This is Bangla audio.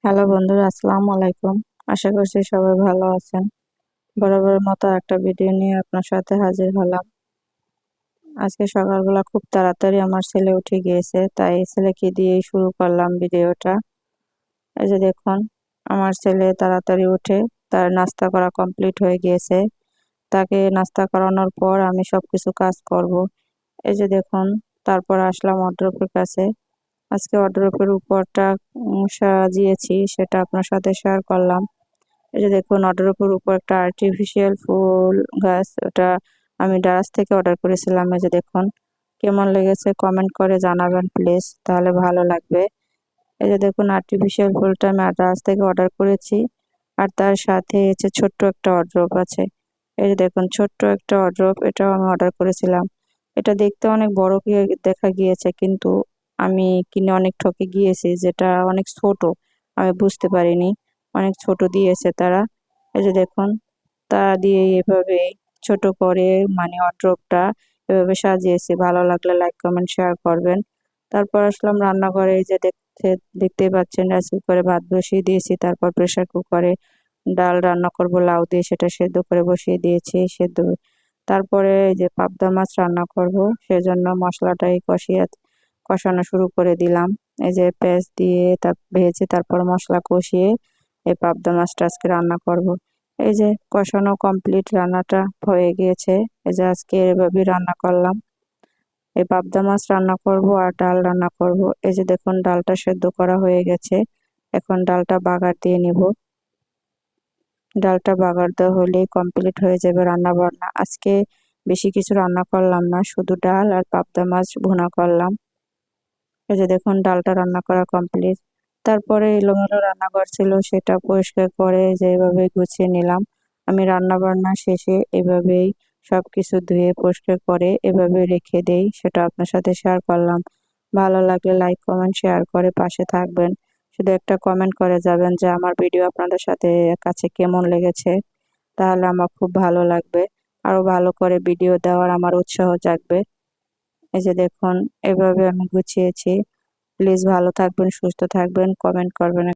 হ্যালো বন্ধুরা, আসসালামু আলাইকুম। আশা করছি সবাই ভালো আছেন। বরাবরের মতো একটা ভিডিও নিয়ে আপনার সাথে হাজির হলাম। আজকে সকালবেলা খুব তাড়াতাড়ি আমার ছেলে উঠে গিয়েছে, তাই ছেলেকে দিয়েই শুরু করলাম ভিডিওটা। এই যে দেখুন, আমার ছেলে তাড়াতাড়ি উঠে তার নাস্তা করা কমপ্লিট হয়ে গিয়েছে। তাকে নাস্তা করানোর পর আমি সবকিছু কাজ করব। এই যে দেখুন, তারপর আসলাম ওয়ারড্রোবের কাছে। আজকে ওয়ারড্রোবের উপরটা সাজিয়েছি, সেটা আপনার সাথে শেয়ার করলাম। এই যে দেখুন, ওয়ারড্রোবের উপর একটা আর্টিফিশিয়াল ফুল গাছ, ওটা আমি ডারাস থেকে অর্ডার করেছিলাম। এই যে দেখুন, কেমন লেগেছে কমেন্ট করে জানাবেন প্লিজ, তাহলে ভালো লাগবে। এই যে দেখুন, আর্টিফিশিয়াল ফুলটা আমি ডারাস থেকে অর্ডার করেছি। আর তার সাথে হচ্ছে ছোট্ট একটা ওয়ারড্রোব আছে। এই যে দেখুন, ছোট্ট একটা ওয়ারড্রোব, এটাও আমি অর্ডার করেছিলাম। এটা দেখতে অনেক বড় দেখা গিয়েছে, কিন্তু আমি কিনে অনেক ঠকে গিয়েছি, যেটা অনেক ছোট। আমি বুঝতে পারিনি, অনেক ছোট দিয়েছে তারা। এই যে দেখুন, তা দিয়ে এভাবে ছোট করে মানে ওয়ারড্রোবটা এভাবে সাজিয়েছি। ভালো লাগলে লাইক কমেন্ট শেয়ার করবেন। তারপর আসলাম রান্নাঘরে। এই যে দেখতেই পাচ্ছেন, রাইস কুকারে ভাত বসিয়ে দিয়েছি। তারপর প্রেসার কুকারে ডাল রান্না করব লাউ দিয়ে, সেটা সেদ্ধ করে বসিয়ে দিয়েছি সেদ্ধ। তারপরে এই যে পাবদা মাছ রান্না করব, সেজন্য মশলাটাই কষানো শুরু করে দিলাম। এই যে পেঁয়াজ দিয়ে ভেজে তারপর মশলা কষিয়ে এই পাবদা মাছটা আজকে রান্না করব। এই যে কষানো কমপ্লিট, রান্নাটা হয়ে গিয়েছে। এই যে আজকে এভাবে রান্না করলাম। এই পাবদা মাছ রান্না করব আর ডাল রান্না করব। এই যে দেখুন, ডালটা সেদ্ধ করা হয়ে গেছে। এখন ডালটা বাগার দিয়ে নিব। ডালটা বাগার দেওয়া হলেই কমপ্লিট হয়ে যাবে রান্না বান্না। আজকে বেশি কিছু রান্না করলাম না, শুধু ডাল আর পাবদা মাছ ভুনা করলাম। এই যে দেখুন, ডালটা রান্না করা কমপ্লিট। তারপরে এলোমেলো রান্নাঘর ছিল, সেটা পরিষ্কার করে যেভাবে গুছিয়ে নিলাম। আমি রান্না বান্না শেষে এভাবেই সবকিছু ধুয়ে পরিষ্কার করে এভাবে রেখে দেই, সেটা আপনার সাথে শেয়ার করলাম। ভালো লাগলে লাইক কমেন্ট শেয়ার করে পাশে থাকবেন। শুধু একটা কমেন্ট করে যাবেন যে আমার ভিডিও আপনাদের কাছে কেমন লেগেছে, তাহলে আমার খুব ভালো লাগবে। আরো ভালো করে ভিডিও দেওয়ার আমার উৎসাহ জাগবে। এই যে দেখুন, এভাবে আমি গুছিয়েছি। প্লিজ ভালো থাকবেন, সুস্থ থাকবেন, কমেন্ট করবেন।